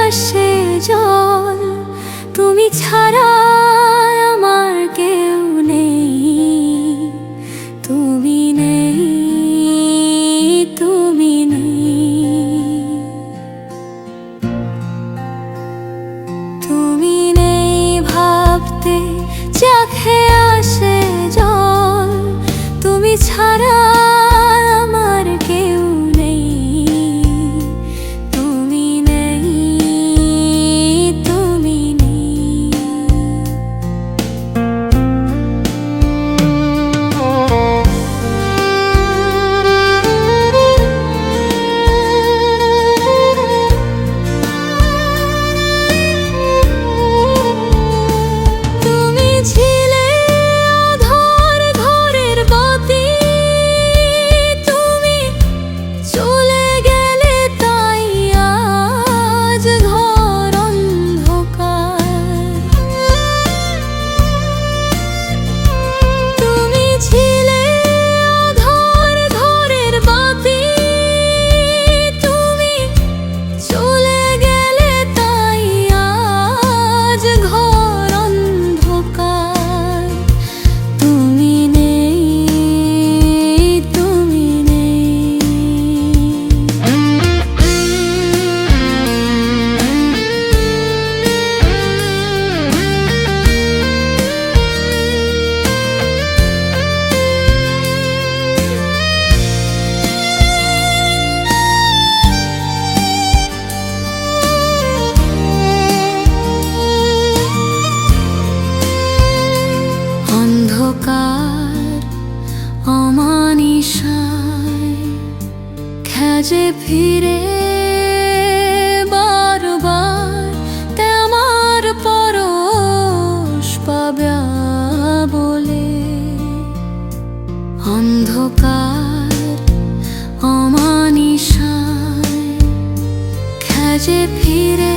আসে জল, তুমি ছাড়া আমার কেউ নেই, তুমি নেই, তুমি নেই, তুমি নেই ভাবতে চোখে আসে জল, তুমি ছাড়া আমার কেউ নেই, তুমি নেই, তুমি নেই। তুমি ছিলে আঁধার ঘরের বাতি, তুমি চলে গেলে তাই আজ ঘর অন্ধকার। তুমি ছিলে আঁধার ঘরের বাতি, তুমি চলে গেলে তাই আজ ঘর অন্ধকার। তুমি নেই, তুমি নেই। অন্ধকার অমানিসায় খেজে ফিরে বারবার, তেমার পরশ পাবে বলে। অন্ধকার অমানিসায় খেজে ফিরে